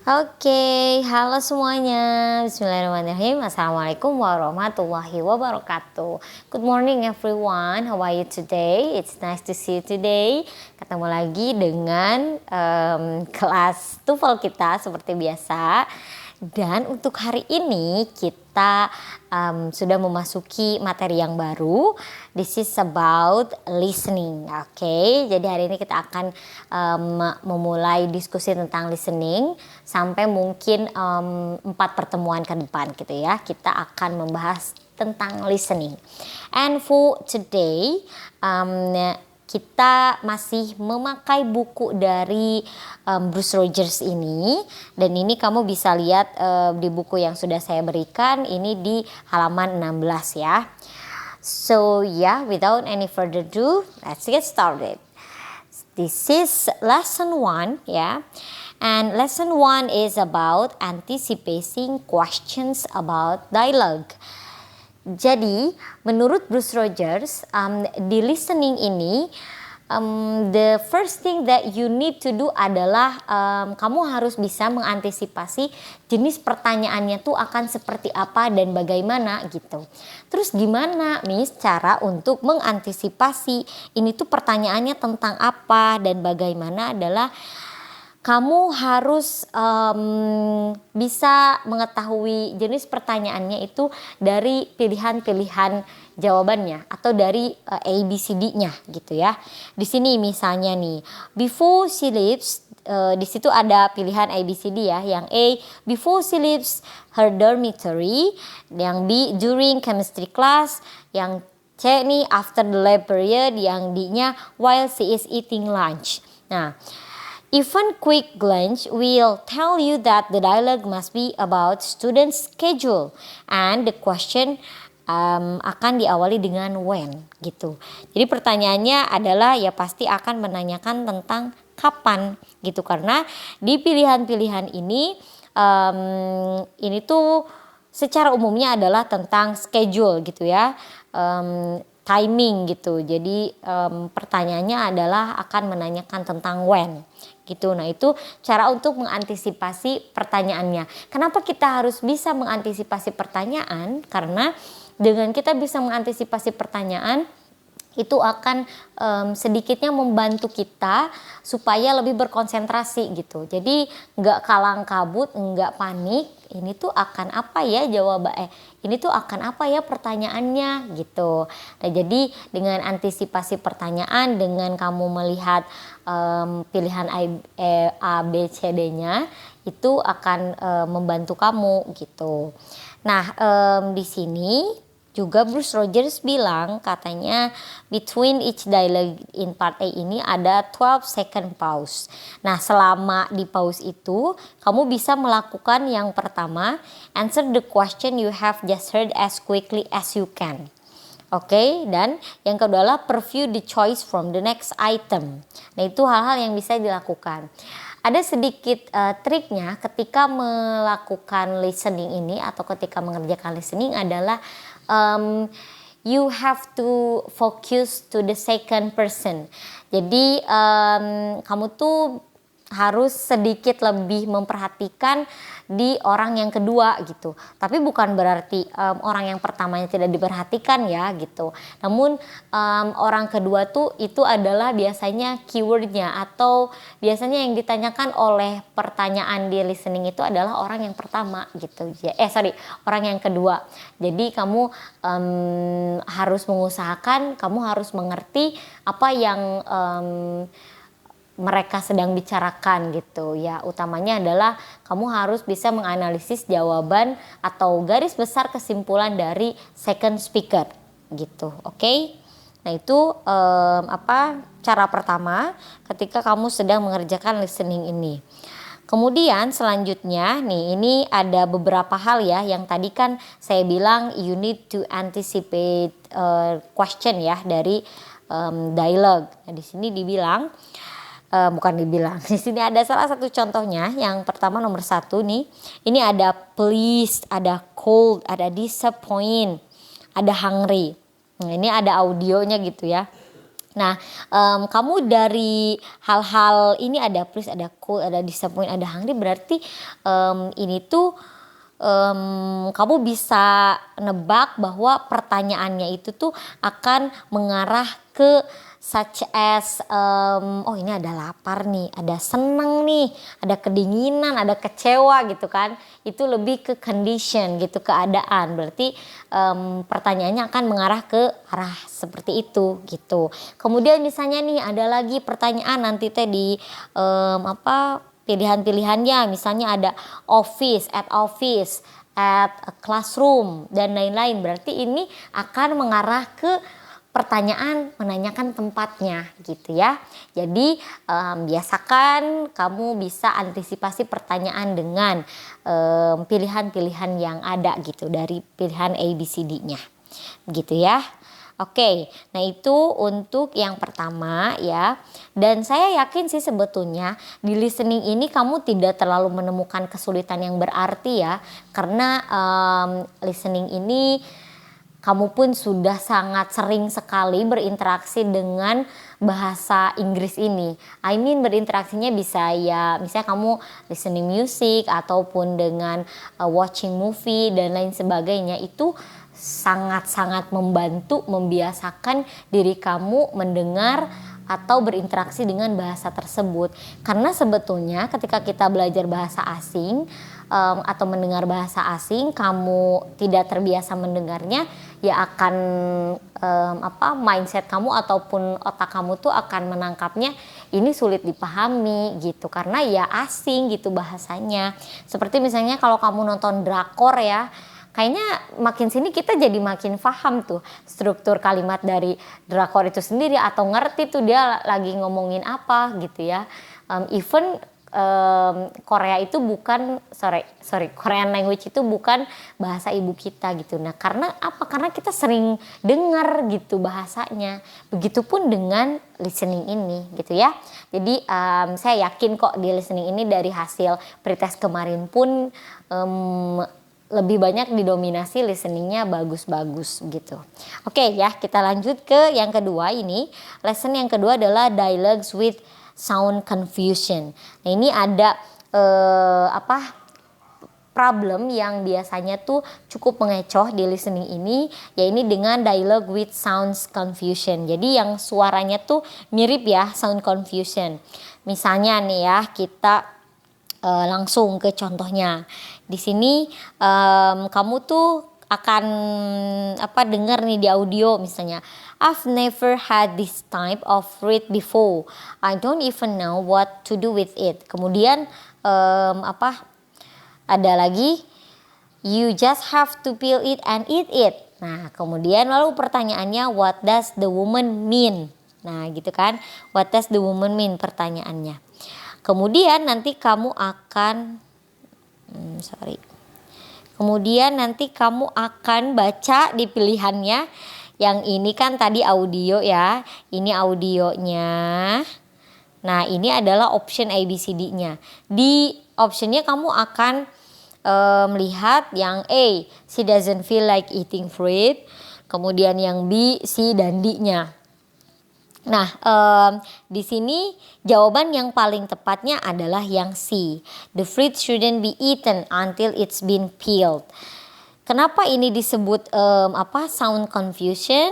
Oke, halo semuanya. Bismillahirrahmanirrahim. Assalamualaikum warahmatullahi wabarakatuh. Good morning everyone. How are you today? It's nice to see you today. Ketemu lagi dengan kelas TOEFL kita seperti biasa. Dan untuk hari ini kita sudah memasuki materi yang baru. This is about listening. Oke, jadi hari ini kita akan memulai diskusi tentang listening sampai mungkin 4 pertemuan ke depan gitu ya. Kita akan membahas tentang listening. And for today, kita masih memakai buku dari Bruce Rogers ini, dan ini kamu bisa lihat di buku yang sudah saya berikan, ini di halaman 16 ya. So yeah, without any further ado, let's get started. This is lesson 1 ya. And lesson 1 is about anticipating questions about dialogue. Jadi, menurut Bruce Rogers, di listening ini, the first thing that you need to do adalah kamu harus bisa mengantisipasi jenis pertanyaannya tuh akan seperti apa dan bagaimana gitu. Terus gimana, Miss, cara untuk mengantisipasi ini tuh pertanyaannya tentang apa dan bagaimana adalah kamu harus bisa mengetahui jenis pertanyaannya itu dari pilihan-pilihan jawabannya atau dari ABCD-nya gitu ya. Di sini misalnya nih, before she leaves, di situ ada pilihan ABCD ya. Yang A, before she leaves her dormitory. Yang B, during chemistry class. Yang C nih, after the lab period. Yang D-nya, while she is eating lunch. Nah, even quick glance will tell you that the dialogue must be about student's schedule and the question akan diawali dengan when gitu. Jadi pertanyaannya adalah ya pasti akan menanyakan tentang kapan gitu, karena di pilihan-pilihan ini tuh secara umumnya adalah tentang schedule gitu ya. Timing gitu. Jadi pertanyaannya adalah akan menanyakan tentang when gitu. Nah, itu cara untuk mengantisipasi pertanyaannya. Kenapa kita harus bisa mengantisipasi pertanyaan? Karena dengan kita bisa mengantisipasi pertanyaan, itu akan sedikitnya membantu kita supaya lebih berkonsentrasi gitu. Jadi nggak kalang kabut, nggak panik. Ini tuh akan apa ya jawabannya? Ini tuh akan apa ya pertanyaannya gitu. Nah, jadi dengan antisipasi pertanyaan, dengan kamu melihat pilihan A, B, C, D-nya, itu akan membantu kamu gitu. Nah, di sini juga Bruce Rogers bilang katanya between each dialogue in part A ini ada 12 second pause. Nah, selama di pause itu kamu bisa melakukan yang pertama, answer the question you have just heard as quickly as you can. Oke, dan yang kedua adalah preview the choice from the next item. Nah, itu hal-hal yang bisa dilakukan. Ada sedikit triknya ketika melakukan listening ini atau ketika mengerjakan listening adalah you have to focus to the second person. Jadi kamu tuh harus sedikit lebih memperhatikan di orang yang kedua gitu. Tapi bukan berarti orang yang pertamanya tidak diperhatikan ya gitu. Namun orang kedua tuh itu adalah biasanya keywordnya atau biasanya yang ditanyakan oleh pertanyaan di listening itu adalah orang yang pertama gitu. Orang yang kedua. Jadi kamu harus mengusahakan, kamu harus mengerti apa yang mereka sedang bicarakan gitu ya. Utamanya adalah kamu harus bisa menganalisis jawaban atau garis besar kesimpulan dari second speaker gitu. Oke? Nah, itu cara pertama ketika kamu sedang mengerjakan listening ini. Kemudian selanjutnya nih, ini ada beberapa hal ya yang tadi kan saya bilang you need to anticipate question ya dari dialogue. Nah, di sini dibilang di sini ada salah satu contohnya. Yang pertama nomor 1 nih, ini ada pleased, ada cold, ada disappoint, ada hungry. Nah, ini ada audionya gitu ya. Nah, kamu dari hal-hal ini ada please, ada cool, ada disappoint, ada hungry, berarti ini tuh kamu bisa nebak bahwa pertanyaannya itu tuh akan mengarah ke such as oh ini ada lapar nih, ada seneng nih, ada kedinginan, ada kecewa gitu kan. Itu lebih ke condition gitu, keadaan. Berarti pertanyaannya akan mengarah ke arah seperti itu gitu. Kemudian misalnya nih ada lagi pertanyaan nanti teh di pilihan-pilihannya, misalnya ada office, at a classroom dan lain-lain. Berarti ini akan mengarah ke pertanyaan menanyakan tempatnya gitu ya. Jadi biasakan kamu bisa antisipasi pertanyaan dengan pilihan-pilihan yang ada gitu dari pilihan ABCD-nya gitu ya. Oke, nah itu untuk yang pertama ya. Dan saya yakin sih sebetulnya di listening ini kamu tidak terlalu menemukan kesulitan yang berarti ya. Karena listening ini kamu pun sudah sangat sering sekali berinteraksi dengan bahasa Inggris ini. I mean berinteraksinya bisa ya misalnya kamu listening music ataupun dengan watching movie dan lain sebagainya. Itu sangat-sangat membantu membiasakan diri kamu mendengar atau berinteraksi dengan bahasa tersebut. Karena sebetulnya ketika kita belajar bahasa asing atau mendengar bahasa asing, kamu tidak terbiasa mendengarnya, ya akan mindset kamu ataupun otak kamu tuh akan menangkapnya ini sulit dipahami gitu, karena ya asing gitu bahasanya. Seperti misalnya kalau kamu nonton drakor ya, kayaknya makin sini kita jadi makin paham tuh struktur kalimat dari drakor itu sendiri, atau ngerti tuh dia lagi ngomongin apa gitu ya. Even Korea itu bukan Korean language itu bukan bahasa ibu kita gitu. Nah, karena apa? Karena kita sering dengar gitu bahasanya. Begitupun dengan listening ini gitu ya. Jadi saya yakin kok di listening ini dari hasil pretest kemarin pun lebih banyak didominasi listeningnya bagus-bagus gitu. Oke ya, kita lanjut ke yang kedua ini. Lesson yang kedua adalah dialogues with sound confusion. Nah ini ada problem yang biasanya tuh cukup mengecoh di listening ini, yaitu dengan dialogue with sounds confusion. Jadi yang suaranya tuh mirip ya, sound confusion. Misalnya nih ya, kita langsung ke contohnya. Di sini kamu tuh akan dengar nih di audio misalnya, I've never had this type of fruit before. I don't even know what to do with it. Kemudian ada lagi, you just have to peel it and eat it. Nah, kemudian lalu pertanyaannya, what does the woman mean? Nah, gitu kan. What does the woman mean pertanyaannya. Kemudian nanti kamu akan Kemudian nanti kamu akan baca di pilihannya. Yang ini kan tadi audio ya. Ini audionya. Nah, ini adalah option ABCD-nya. Di optionnya kamu akan melihat yang A, she doesn't feel like eating fruit. Kemudian yang B, C dan D-nya. Nah, di sini jawaban yang paling tepatnya adalah yang C. The fruit shouldn't be eaten until it's been peeled. Kenapa ini disebut sound confusion?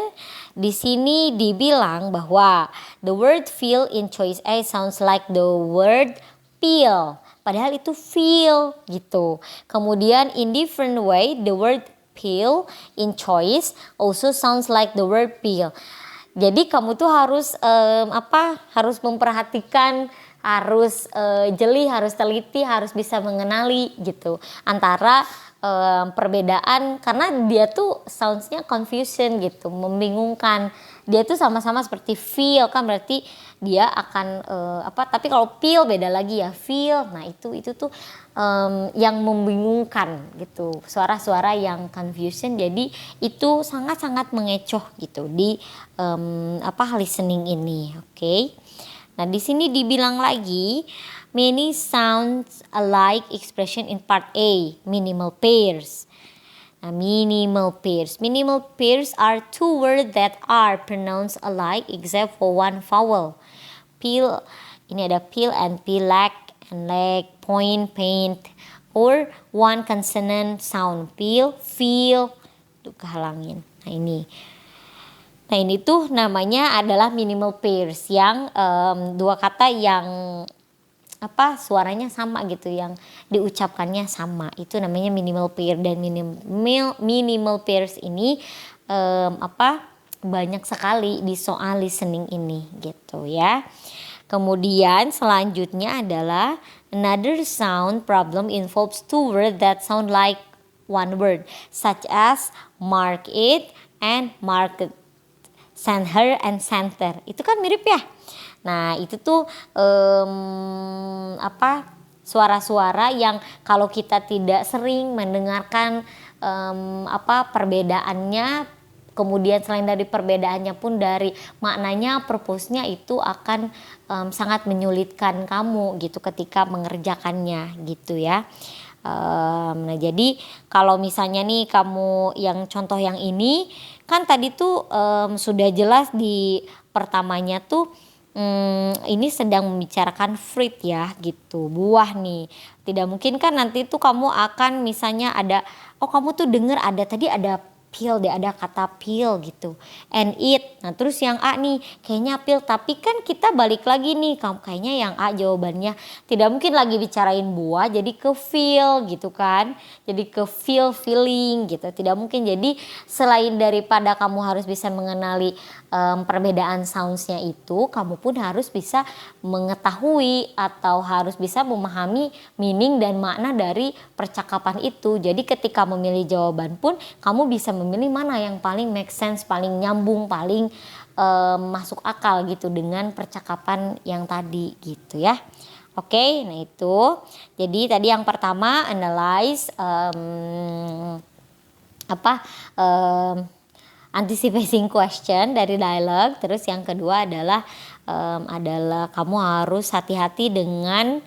Di sini dibilang bahwa the word feel in choice A sounds like the word peel. Padahal itu feel gitu. Kemudian in different way the word peel in choice also sounds like the word peel. Jadi kamu tuh harus harus memperhatikan, harus jeli, harus teliti, harus bisa mengenali gitu antara perbedaan, karena dia tuh soundsnya confusion gitu, membingungkan. Dia tuh sama-sama seperti feel kan, berarti dia akan tapi kalau peel beda lagi ya, feel. Nah itu tuh yang membingungkan gitu, suara-suara yang confusion. Jadi itu sangat-sangat mengecoh gitu di listening ini. Oke. Nah di sini dibilang lagi, many sounds alike expression in part A, minimal pairs. Nah, minimal pairs. Minimal pairs are two words that are pronounced alike except for one vowel. Peel, ini ada peel and pilak and leg, point, paint, or one consonant sound. Peel, feel, tuh kehalangin. Nah ini tuh namanya adalah minimal pairs yang dua kata yang suaranya sama gitu, yang diucapkannya sama, itu namanya minimal pair. Dan minimal pairs ini banyak sekali di soal listening ini gitu ya. Kemudian selanjutnya adalah another sound problem involves two words that sound like one word, such as mark it and market, send her and center. Itu kan mirip ya. Nah itu tuh suara-suara yang kalau kita tidak sering mendengarkan perbedaannya, kemudian selain dari perbedaannya pun dari maknanya, purpose-nya itu akan sangat menyulitkan kamu gitu ketika mengerjakannya gitu ya. Nah jadi kalau misalnya nih kamu yang contoh yang ini kan tadi tuh sudah jelas di pertamanya tuh ini sedang membicarakan fruit ya gitu, buah nih. Tidak mungkin kan nanti tuh kamu akan misalnya ada, kamu tuh dengar tadi ada peel deh, ada kata peel gitu, and eat. Nah terus yang A nih kayaknya peel, tapi kan kita balik lagi nih, kamu kayaknya yang A jawabannya. Tidak mungkin lagi bicarain buah jadi ke feel gitu kan, jadi ke feeling gitu, tidak mungkin. Jadi selain daripada kamu harus bisa mengenali perbedaan soundsnya itu, kamu pun harus bisa mengetahui atau harus bisa memahami meaning dan makna dari percakapan itu. Jadi ketika memilih jawaban pun kamu bisa memilih mana yang paling make sense, paling nyambung, paling masuk akal gitu dengan percakapan yang tadi gitu ya. Oke, nah itu. Jadi tadi yang pertama analyze anticipating question dari dialog. Terus yang kedua adalah kamu harus hati-hati dengan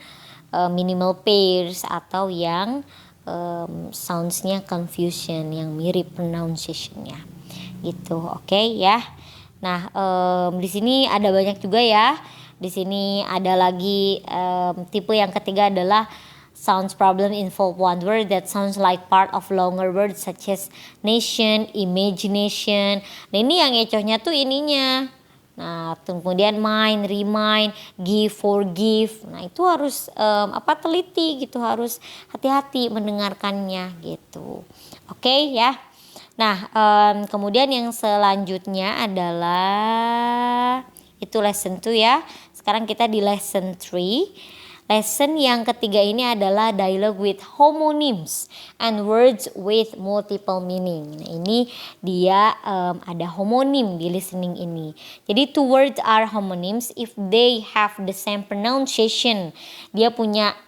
minimal pairs atau yang soundsnya confusion, yang mirip pronunciationnya gitu. Oke ya. Nah di sini ada banyak juga ya. Di sini ada lagi tipe yang ketiga adalah sounds problem involve one word that sounds like part of longer words such as nation, imagination. Nah ini yang ecohnya tuh ininya. Nah kemudian mind, remind, give, forgive. Nah itu harus teliti gitu, harus hati-hati mendengarkannya gitu. Oke ya. Nah kemudian yang selanjutnya adalah itu lesson 2 ya. Sekarang kita di lesson 3. Lesson yang ketiga ini adalah dialogue with homonyms and words with multiple meaning. Nah ini dia ada homonym di listening ini. Jadi two words are homonyms if they have the same pronunciation. Dia punya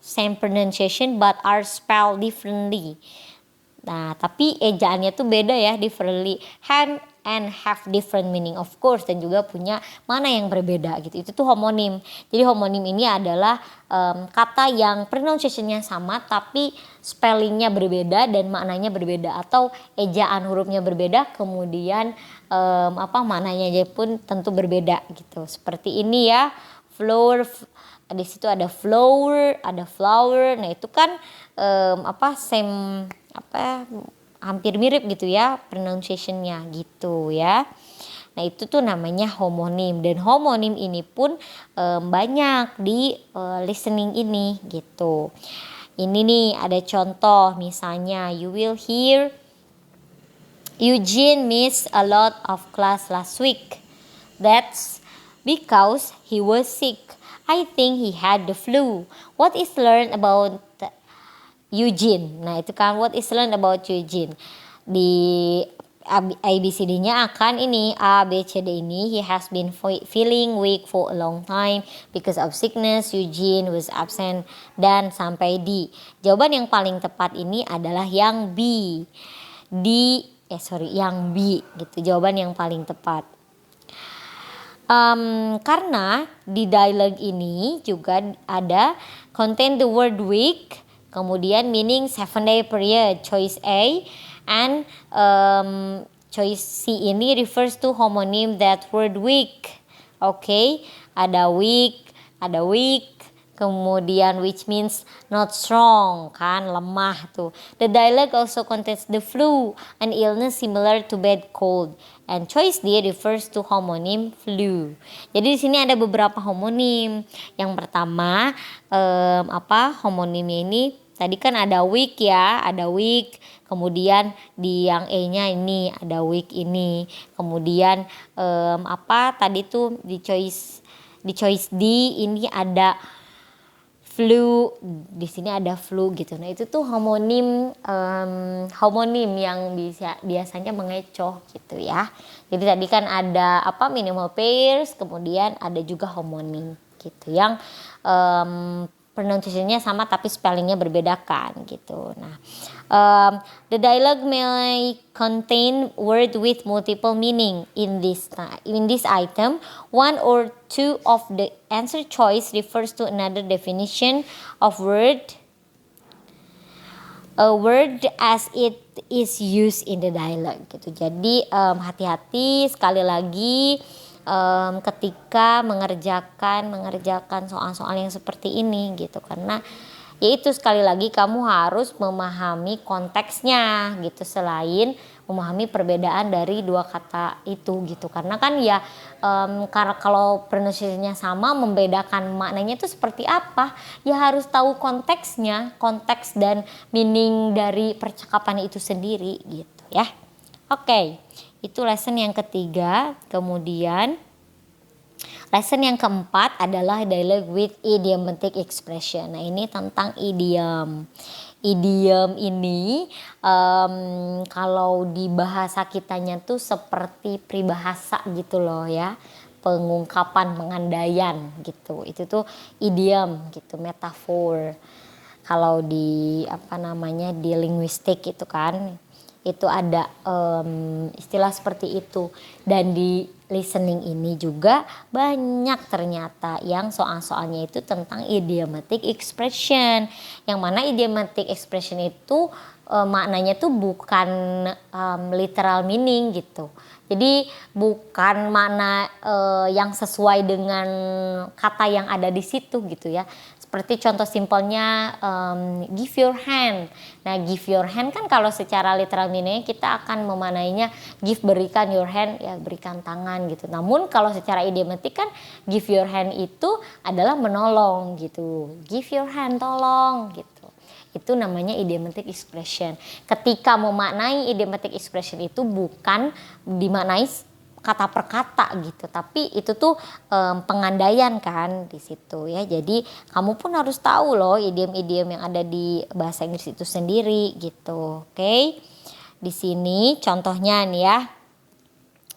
same pronunciation but are spelled differently. Nah tapi ejaannya tuh beda ya, differently, and have different meaning of course, dan juga punya mana yang berbeda gitu. Itu tuh homonim. Jadi homonim ini adalah kata yang pronunciationnya sama tapi spellingnya berbeda dan maknanya berbeda, atau ejaan hurufnya berbeda kemudian maknanya pun tentu berbeda gitu. Seperti ini ya, flower, di situ ada flower, ada flower. Nah itu kan same hampir mirip gitu ya pronunciationnya gitu ya. Nah itu tuh namanya homonim, dan homonim ini pun banyak di listening ini gitu. Ini nih ada contoh, misalnya you will hear Eugene missed a lot of class last week. That's because he was sick. I think he had the flu. What is learned about Eugene? Nah itu kan what is learned about Eugene. Di ABCD-nya akan ini A, B, C, D ini. He has been feeling weak for a long time because of sickness. Eugene was absent, dan sampai D. Jawaban yang paling tepat ini adalah yang B. Yang B gitu. Jawaban yang paling tepat. Karena di dialog ini juga ada contain the word weak, Kemudian meaning 7-day period, choice A. And choice C ini refers to homonym that word weak. Oke, ada weak, kemudian which means not strong, kan, lemah tuh. The dialogue also contains the flu, an illness similar to bad cold. And choice D refers to homonym flu. Jadi di sini ada beberapa homonim. Yang pertama homonimnya ini tadi kan ada weak ya, ada weak. Kemudian di yang E-nya ini ada weak ini. Kemudian tadi tuh di choice D ini ada flu, di sini ada flu gitu. Nah itu tuh homonim yang biasanya mengecoh gitu ya. Jadi tadi kan ada minimal pairs, kemudian ada juga homonim gitu yang pronunciation-nya sama tapi spellingnya berbeda kan gitu. Nah, the dialogue may contain word with multiple meaning. In this item, one or two of the answer choice refers to another definition of a word as it is used in the dialogue gitu. Jadi hati-hati sekali lagi ketika mengerjakan soal-soal yang seperti ini gitu, karena yaitu sekali lagi kamu harus memahami konteksnya gitu, selain memahami perbedaan dari dua kata itu gitu, karena kan ya karena kalau pronunciation-nya sama, membedakan maknanya itu seperti apa ya harus tahu konteksnya, konteks dan meaning dari percakapan itu sendiri gitu ya. Oke. Itu lesson yang ketiga. Kemudian lesson yang keempat adalah dialogue with idiomatic expression. Nah ini tentang idiom. Idiom ini kalau di bahasa kitanya tuh seperti peribahasa gitu loh ya. Pengungkapan, pengandaian gitu. Itu tuh idiom gitu, metafor. Kalau di di linguistik itu kan itu ada istilah seperti itu. Dan di listening ini juga banyak ternyata yang soal-soalnya itu tentang idiomatic expression. Yang mana idiomatic expression itu maknanya tuh bukan literal meaning gitu. Jadi bukan makna yang sesuai dengan kata yang ada di situ gitu ya. Seperti contoh simpelnya give your hand. Nah give your hand kan kalau secara literal meaning kita akan memaknainya give, berikan, your hand ya berikan tangan gitu. Namun kalau secara idiomatik kan give your hand itu adalah menolong gitu. Give your hand, tolong gitu. Itu namanya idiomatic expression. Ketika memaknai idiomatic expression itu bukan dimaknai kata per kata gitu, tapi itu tuh pengandaian kan di situ ya. Jadi kamu pun harus tahu loh idiom-idiom yang ada di bahasa Inggris itu sendiri gitu. Oke. Di sini contohnya nih ya.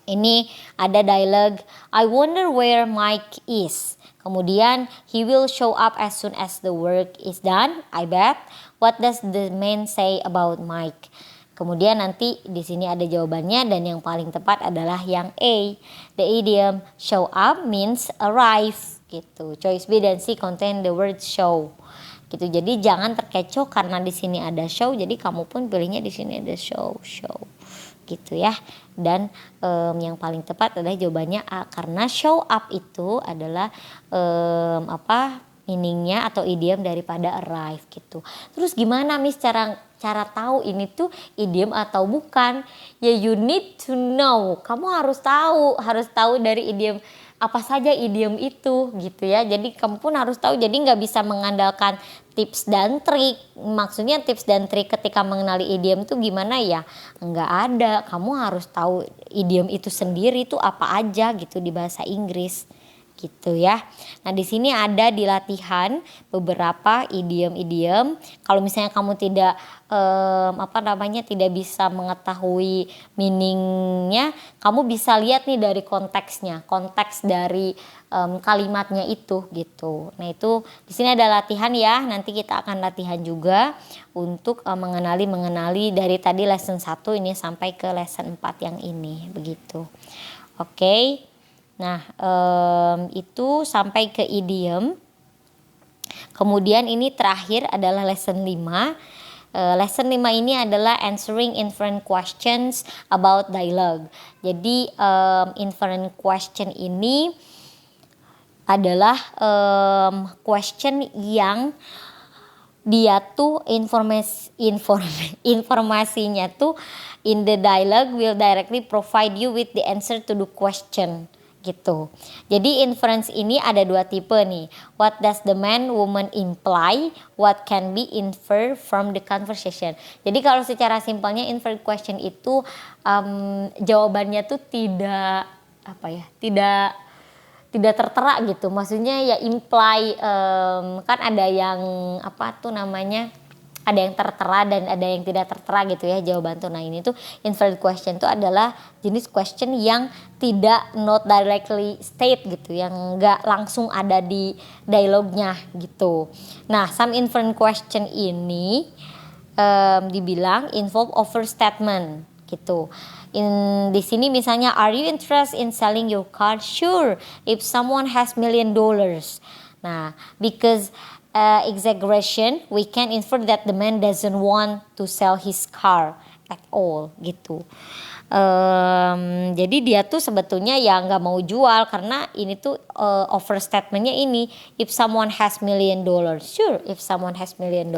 Ini ada dialogue, I wonder where Mike is. Kemudian he will show up as soon as the work is done, I bet. What does the man say about Mike? Kemudian nanti di sini ada jawabannya dan yang paling tepat adalah yang A. The idiom show up means arrive gitu. Choice B dan C contain the word show gitu. Jadi jangan terkecoh karena di sini ada show, jadi kamu pun pilihnya di sini ada show gitu ya. Dan yang paling tepat adalah jawabannya A, karena show up itu adalah meaningnya atau idiom daripada arrive gitu. Terus gimana Miss cara tahu ini tuh idiom atau bukan? Ya you need to know. Kamu harus tahu dari idiom apa saja idiom itu gitu ya. Jadi kamu pun harus tahu, jadi nggak bisa mengandalkan tips dan trik. Maksudnya tips dan trik ketika mengenali idiom itu gimana ya? Nggak ada. Kamu harus tahu idiom itu sendiri tuh apa aja gitu di bahasa Inggris gitu ya. Nah di sini ada di latihan beberapa idiom-idiom. Kalau misalnya kamu tidak tidak bisa mengetahui meaningnya, kamu bisa lihat nih dari konteksnya, konteks dari kalimatnya itu gitu. Nah itu di sini ada latihan ya. Nanti kita akan latihan juga untuk mengenali dari tadi lesson 1 ini sampai ke lesson 4 yang ini begitu. Oke. Nah itu sampai ke idiom. Kemudian ini terakhir adalah lesson 5. Lesson 5 ini adalah answering inference questions about dialogue. Jadi inference question ini adalah question yang dia tuh informasinya tuh in the dialogue will directly provide you with the answer to the question gitu. Jadi inference ini ada 2 tipe nih. What does the man woman imply? What can be inferred from the conversation? Jadi kalau secara simpelnya inferred question itu jawabannya tuh tidak tidak tertera gitu. Maksudnya ya imply kan ada yang ada yang tertera dan ada yang tidak tertera gitu ya jawaban tuh. Nah ini tuh inferred question tuh adalah jenis question yang tidak not directly state gitu, yang nggak langsung ada di dialognya gitu. Nah some inferred question ini dibilang involve overstatement gitu. Di sini misalnya, are you interested in selling your car? Sure, if someone has $1 million. Nah, because exaggeration, we can infer that the man doesn't want to sell his car at all gitu. Jadi dia tuh sebetulnya ya nggak mau jual karena ini tuh overstatementnya ini, if someone has $1 million. Sure, if someone has $1 million.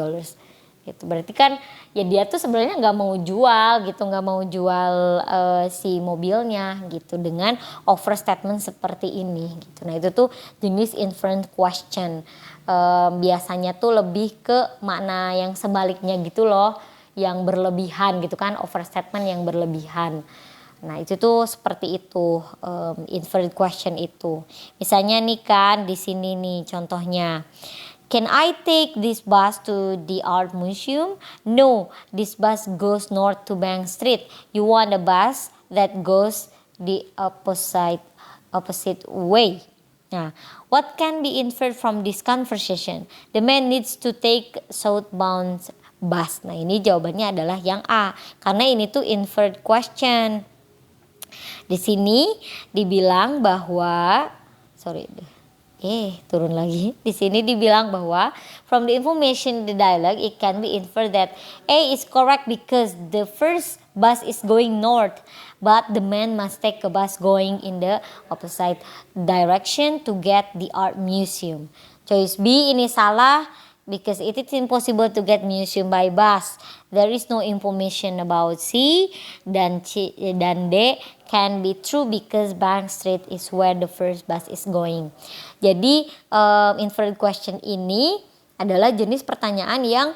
Gitu berarti kan ya dia tuh sebenarnya nggak mau jual gitu, nggak mau jual si mobilnya gitu dengan overstatement seperti ini gitu. Nah itu tuh jenis inference question. Biasanya tuh lebih ke makna yang sebaliknya gitu loh, yang berlebihan gitu kan, overstatement yang berlebihan. Nah itu tuh seperti itu inference question itu. Misalnya nih kan di sini nih contohnya. Can I take this bus to the art museum? No, this bus goes north to Bank Street. You want a bus that goes the opposite way. Nah, what can be inferred from this conversation? The man needs to take southbound bus. Nah, ini jawabannya adalah yang A. Karena ini tuh inferred question. Di sini dibilang bahwa turun lagi. Di sini dibilang bahwa from the information in the dialogue it can be inferred that A is correct because the first bus is going north, but the man must take a bus going in the opposite direction to get the art museum. Choice B ini salah because it is impossible to get museum by bus. There is no information about C dan D can be true because Bank Street is where the first bus is going. Jadi inferred question ini adalah jenis pertanyaan yang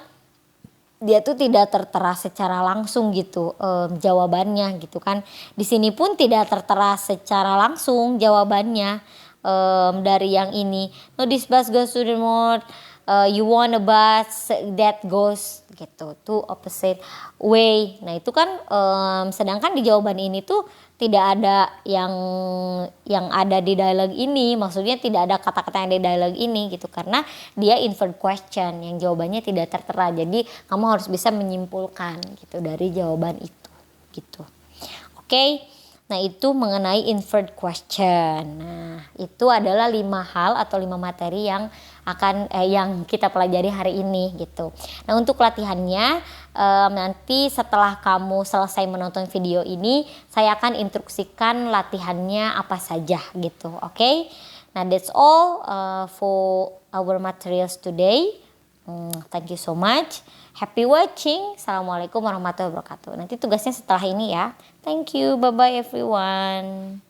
dia tuh tidak tertera secara langsung gitu jawabannya gitu kan. Di sini pun tidak tertera secara langsung jawabannya dari yang ini. No, this bus goes to the north. You want a bus that goes gitu to opposite way. Nah itu kan sedangkan di jawaban ini tuh tidak ada yang ada di dialog ini, maksudnya tidak ada kata-kata yang ada di dialog ini gitu karena dia inferred question yang jawabannya tidak tertera. Jadi kamu harus bisa menyimpulkan gitu dari jawaban itu gitu. Oke. Nah itu mengenai inferred question. Nah itu adalah 5 hal atau 5 materi yang yang kita pelajari hari ini gitu. Nah untuk latihannya nanti setelah kamu selesai menonton video ini saya akan instruksikan latihannya apa saja gitu. Oke. Nah that's all for our materials today. Thank you so much. Happy watching. Assalamualaikum warahmatullahi wabarakatuh. Nanti tugasnya setelah ini ya. Thank you. Bye bye everyone.